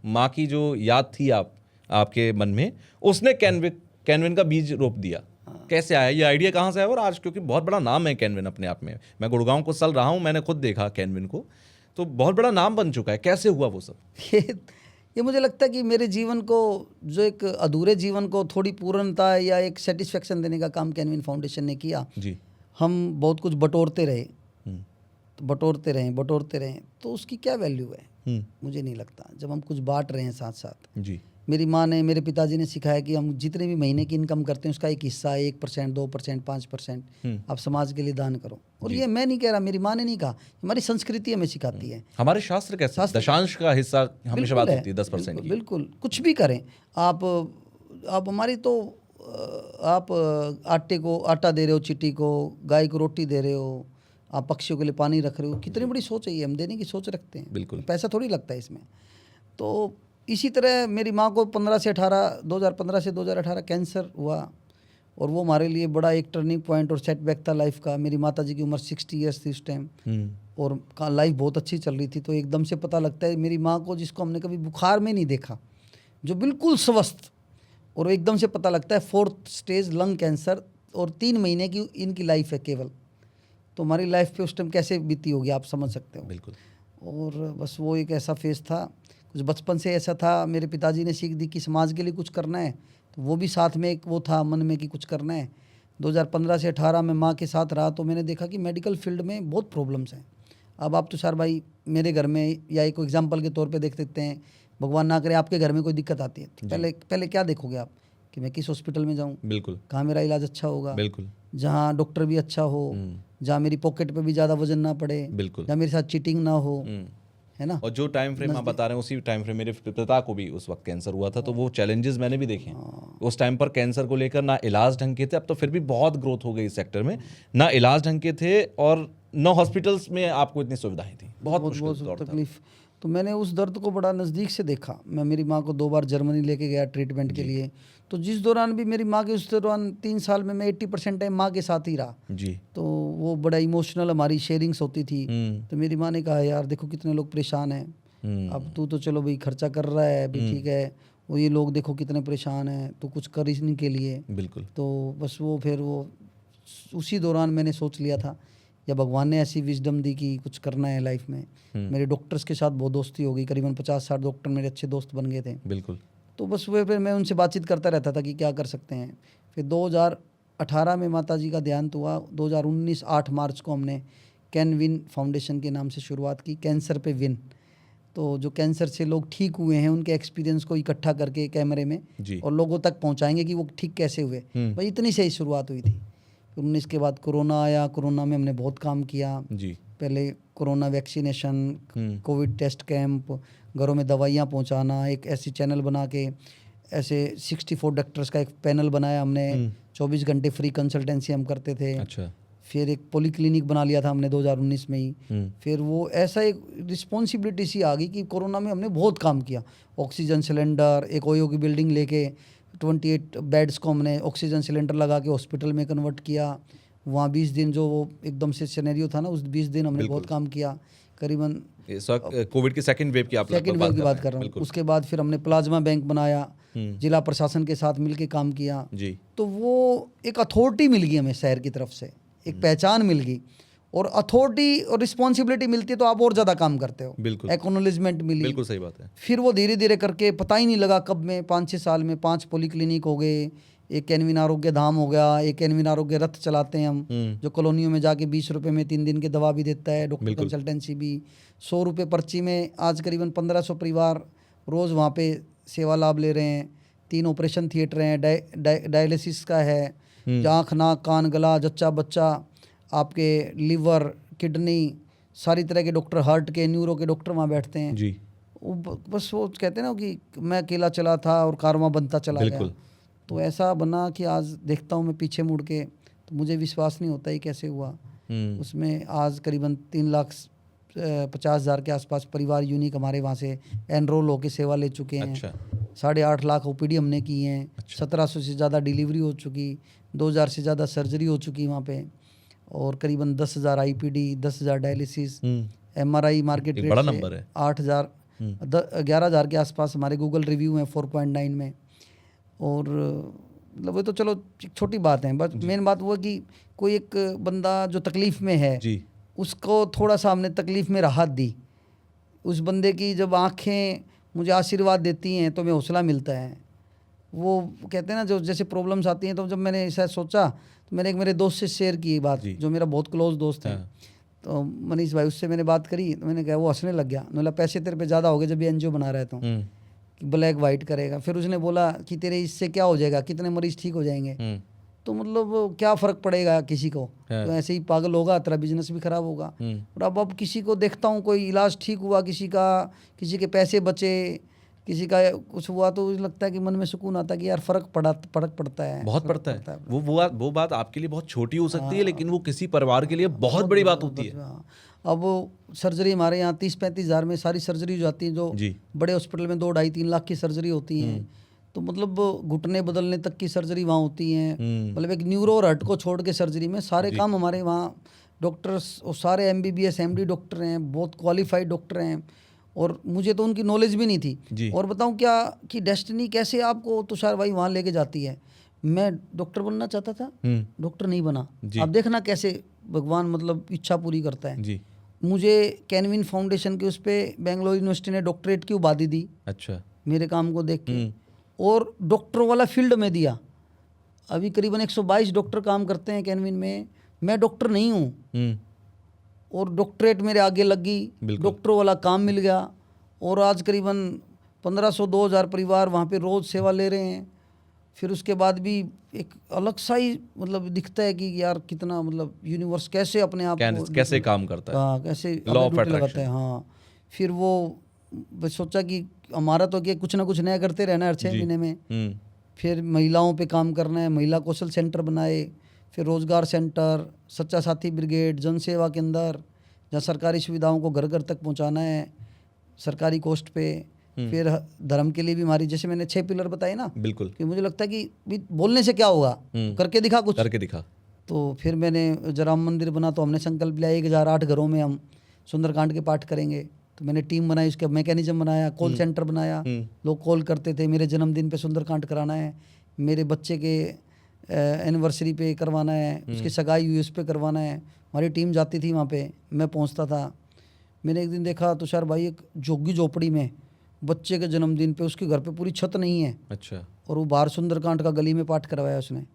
माँ की जो याद थी आपके मन में, उसने कैनविन का बीज रोप दिया। कैसे आया ये आइडिया, कहाँ से आया? और आज क्योंकि बहुत बड़ा नाम है कैनविन अपने आप में, मैं गुड़गांव को चल रहा हूँ, मैंने खुद देखा कैनविन को, तो बहुत बड़ा नाम बन चुका है। कैसे हुआ वो सब? ये मुझे लगता है कि मेरे जीवन को, जो एक अधूरे जीवन को थोड़ी पूर्णता या एक सेटिस्फेक्शन देने का काम कैनविन फाउंडेशन ने किया जी। हम बहुत कुछ बटोरते रहे, तो बटोरते रहें तो उसकी क्या वैल्यू है? मुझे नहीं लगता। जब हम कुछ बांट रहे हैं साथ साथ, जी। मेरी माँ ने, मेरे पिताजी ने सिखाया कि हम जितने भी महीने की इनकम करते हैं उसका एक हिस्सा 1%, 2%, 5% आप समाज के लिए दान करो। और ये मैं नहीं कह रहा, मेरी माँ ने नहीं कहा, हमारी संस्कृति हमें सिखाती है। हमारे शास्त्र कैसे दशांश का हिस्सा हमेशा बात होती है 10% की। बिल्कुल, कुछ भी करें आप हमारी तो आप आटे को आटा दे रहे हो, चींटी को, गाय को रोटी दे रहे हो, आप पक्षियों के लिए पानी रख रहे हो, कितनी बड़ी सोच है ये, हम देने की सोच रखते हैं। बिल्कुल। पैसा थोड़ी लगता है इसमें। तो इसी तरह मेरी माँ को 2015 से 2018 कैंसर हुआ, और वो हमारे लिए बड़ा एक टर्निंग पॉइंट और सेटबैक था लाइफ का। मेरी माताजी की उम्र 60 ईयर्स थी उस टाइम, और लाइफ बहुत अच्छी चल रही थी। तो एकदम से पता लगता है मेरी माँ को, जिसको हमने कभी बुखार में नहीं देखा, जो बिल्कुल स्वस्थ, और एकदम से पता लगता है 4th स्टेज लंग कैंसर, और 3 महीने की इनकी लाइफ है केवल। तो हमारी लाइफ पे उस टाइम कैसे बीती होगी आप समझ सकते हो। बिल्कुल। और बस वो एक ऐसा फेज़ था, कुछ बचपन से ऐसा था। मेरे पिताजी ने सीख दी कि समाज के लिए कुछ करना है, तो वो भी साथ में एक वो था मन में कि कुछ करना है। 2015 से 18 में माँ के साथ रहा, तो मैंने देखा कि मेडिकल फील्ड में बहुत प्रॉब्लम्स हैं। अब आप तुषार भाई मेरे घर में, या एक एग्जांपल के तौर पे देख सकते हैं, भगवान ना करे आपके घर में कोई दिक्कत आती है, तो पहले क्या देखोगे आप, कि मैं किस हॉस्पिटल में जाऊँ, बिल्कुल, कहाँ मेरा इलाज अच्छा होगा, बिल्कुल, जहाँ डॉक्टर भी अच्छा हो, जहाँ मेरी पॉकेट पे भी ज़्यादा वजन ना पड़े, बिल्कुल, जहाँ मेरे साथ चीटिंग ना हो, है ना। और जो टाइम फ्रेम आप बता रहे हैं उसी टाइम फ्रेम मेरे पिता को भी उस वक्त कैंसर हुआ था, तो वो चैलेंजेस मैंने भी देखे हैं। उस टाइम पर कैंसर को लेकर ना इलाज ढंग के थे, अब तो फिर भी बहुत ग्रोथ हो गई इस सेक्टर में, ना इलाज ढंग के थे और न हॉस्पिटल्स में आपको इतनी सुविधाएं थी, बहुत तकलीफ। तो मैंने उस दर्द को बड़ा नज़दीक से देखा। मैं मेरी माँ को 2 बार जर्मनी लेके गया ट्रीटमेंट के लिए, तो जिस दौरान भी मेरी माँ के, उस दौरान 3 साल में मैं 80% टाइम माँ के साथ ही रहा जी। तो वो बड़ा इमोशनल हमारी शेयरिंग्स होती थी। तो मेरी माँ ने कहा यार देखो कितने लोग परेशान हैं, अब तू तो चलो भाई खर्चा कर रहा है अभी ठीक है, वो ये लोग देखो कितने परेशान हैं, तो कुछ कर इसने के लिए। बिल्कुल। तो बस वो फिर वो उसी दौरान मैंने सोच लिया था, या भगवान ने ऐसी विजडम दी कि कुछ करना है लाइफ में। मेरे डॉक्टर्स के साथ बहुत दोस्ती हो गई, करीबन 50-60 डॉक्टर मेरे अच्छे दोस्त बन गए थे। बिल्कुल। तो बस वो फिर मैं उनसे बातचीत करता रहता था कि क्या कर सकते हैं। फिर 2018 में माता जी का देहांत हुआ। 2019 8 मार्च को हमने कैनविन फाउंडेशन के नाम से शुरुआत की, कैंसर पे विन। तो जो कैंसर से लोग ठीक हुए हैं उनके एक्सपीरियंस को इकट्ठा करके कैमरे में और लोगों तक पहुंचाएंगे कि वो ठीक कैसे हुए। भाई इतनी सही शुरुआत हुई थी। 19 के बाद कोरोना आया, कोरोना में हमने बहुत काम किया जी। पहले corona vaccination, Covid test camp, घरों में दवाइयाँ पहुंचाना, एक ऐसी चैनल बना के ऐसे 64 डॉक्टर्स का एक पैनल बनाया हमने। 24 घंटे फ्री कंसल्टेंसी हम करते थे। अच्छा। फिर एक पॉली क्लिनिक बना लिया था हमने 2019 में ही। फिर वो ऐसा एक रिस्पॉन्सिबिलिटी सी आ गई कि कोरोना में हमने बहुत काम किया। ऑक्सीजन सिलेंडर, एक ओयो की बिल्डिंग लेके 28 बेड्स को हमने ऑक्सीजन सिलेंडर लगा के हॉस्पिटल में कन्वर्ट किया। वहाँ 20 दिन जो वो एकदम से सिनेरियो था ना, उस 20 दिन हमने बहुत काम किया। करीबन कोविड की सेकंड वेव की बात कर रहा हूँ। उसके बाद फिर हमने प्लाज्मा बैंक बनाया, जिला प्रशासन के साथ मिलके काम किया जी। तो वो एक अथॉरिटी मिल गई हमें शहर की तरफ से, एक पहचान मिल गई, और अथॉरिटी और रिस्पॉन्सिबिलिटी मिलती है तो आप और ज़्यादा काम करते हो। बिल्कुल। एक्नॉलेजमेंट मिली। बिल्कुल सही बात है। फिर वो धीरे धीरे करके पता ही नहीं लगा कब में 5-6 साल में 5 पॉली क्लिनिक हो गए, एक कैनविन आरोग्य धाम हो गया, एक कैनविन आरोग्य रथ चलाते हैं हम, जो कॉलोनियों में जाके 20 रुपये में 3 दिन की दवा भी देता है, डॉक्टर कंसल्टेंसी भी, 100 रुपये पर्ची में। आज करीबन 1500 परिवार रोज़ वहाँ पे सेवा लाभ ले रहे हैं। 3 ऑपरेशन थिएटर हैं, डायलिसिस का है, आँख नाक कान गला जच्चा बच्चा, आपके लीवर किडनी सारी तरह के डॉक्टर, हार्ट के न्यूरो के डॉक्टर वहाँ बैठते हैं जी। बस वो कहते हैं ना कि मैं अकेला चला था और कारवां बनता चला गया। तो ऐसा बना कि आज देखता हूँ मैं पीछे मुड़ के तो मुझे विश्वास नहीं होता ही कैसे हुआ। उसमें आज करीबन 3,50,000 के आसपास परिवार यूनिक हमारे वहाँ से एनरोल होकर सेवा ले चुके हैं। अच्छा। 8.5 लाख ओपीडी हमने की हैं। अच्छा। 1700 से ज़्यादा डिलीवरी हो चुकी, 2000 से ज़्यादा सर्जरी हो चुकी वहाँ पे, और करीबन 10,000 IPD, 10,000 dialysis, MRI market rate बड़ा नंबर है। 8,000 11,000 के आसपास हमारे गूगल रिव्यू हैं 4.9 में। और मतलब वो तो चलो एक छोटी बात है, बस मेन बात वो है कि कोई एक बंदा जो तकलीफ़ में है जी, उसको थोड़ा सा हमने तकलीफ़ में राहत दी। उस बंदे की जब आंखें मुझे आशीर्वाद देती हैं तो हमें हौसला मिलता है। वो कहते हैं ना, जो जैसे प्रॉब्लम्स आती हैं, तो जब मैंने ऐसा सोचा तो मैंने एक मेरे दोस्त से शेयर की बात, जो मेरा बहुत क्लोज दोस्त है, तो मनीष भाई, उससे मैंने बात करी तो मैंने कहा, वो हंसने लग गया। बोला पैसे तेरे पे ज़्यादा हो गए जब ये एनजीओ बना रहे तो कि ब्लैक वाइट करेगा। फिर उसने बोला कि तेरे इससे क्या हो जाएगा, कितने मरीज ठीक हो जाएंगे, तो मतलब क्या फ़र्क पड़ेगा किसी को, तो ऐसे ही पागल होगा, तेरा बिजनेस भी ख़राब होगा। और अब किसी को देखता हूँ कोई इलाज ठीक हुआ, किसी के पैसे बचे, किसी का कुछ हुआ, तो लगता है कि मन में सुकून आता है कि यार फ़र्क पड़ता है, बहुत पड़ता है। वो बात आपके लिए बहुत छोटी हो सकती है, लेकिन वो किसी परिवार के लिए बहुत बड़ी बात होती है। अब सर्जरी हमारे यहाँ 30-35 हज़ार में सारी सर्जरी जो आती है, जो बड़े हॉस्पिटल में 2-2.5-3 लाख की सर्जरी होती हैं, तो मतलब घुटने बदलने तक की सर्जरी वहाँ होती हैं। मतलब एक न्यूरो और हर्ट को छोड़ के सर्जरी में सारे काम हमारे वहाँ डॉक्टर्स और सारे MBBS MD डॉक्टर हैं, बहुत क्वालिफाइड डॉक्टर हैं। और मुझे तो उनकी नॉलेज भी नहीं थी। और बताऊं क्या कि डेस्टिनी कैसे आपको तुषार भाई वहाँ लेके जाती है। मैं डॉक्टर बनना चाहता था, डॉक्टर नहीं बना। आप देखना कैसे भगवान मतलब इच्छा पूरी करता है। मुझे कैनविन फाउंडेशन के उस पर बेंगलोर यूनिवर्सिटी ने डॉक्टरेट की उपाधि दी। अच्छा, मेरे काम को देख के, और डॉक्टर वाला फील्ड में दिया। अभी करीबन 122 डॉक्टर काम करते हैं कैनविन में, मैं डॉक्टर नहीं हूँ, और डॉक्टरेट मेरे आगे लग गई, डॉक्टर वाला काम मिल गया। और आज करीबन 1500-2000 परिवार वहाँ पे रोज़ सेवा ले रहे हैं। फिर उसके बाद भी एक अलग सा ही मतलब दिखता है कि यार कितना मतलब यूनिवर्स कैसे अपने आप को कैसे काम करता है, हाँ, कैसे लॉ ऑफ लगाता है। हाँ, फिर वो सोचा कि हमारा तो क्या, कुछ ना कुछ नया करते रहना है हर 6 महीने में। फिर महिलाओं पे काम करना है, महिला कौशल सेंटर बनाए, फिर रोज़गार सेंटर, सच्चा साथी ब्रिगेड, जन सेवा के अंदर जहाँ सरकारी सुविधाओं को घर घर तक पहुँचाना है सरकारी कॉस्ट पे। फिर धर्म के लिए भी हमारी, जैसे मैंने 6 पिलर बताए ना, बिल्कुल, कि मुझे लगता है कि बोलने से क्या होगा, करके दिखा, कुछ करके दिखा। तो फिर मैंने जब राम मंदिर बना तो हमने संकल्प लिया 1008 घरों में हम सुंदरकांड के पाठ करेंगे। तो मैंने टीम बनाई, उसका मैकेनिज्म बनाया, कॉल सेंटर बनाया। लोग कॉल करते थे, मेरे जन्मदिन पे सुंदरकांड कराना है, मेरे बच्चे के एनिवर्सरी पे करवाना है, उसकी सगाई हुई उस पे करवाना है। हमारी टीम जाती थी वहाँ पे, मैं पहुँचता था। मैंने एक दिन देखा तुषार भाई, एक झोगी झोपड़ी में बच्चे के जन्मदिन पे उसके घर पे पूरी छत नहीं है। अच्छा, और वो बाहर सुंदरकांड का गली में पाठ करवाया उसने।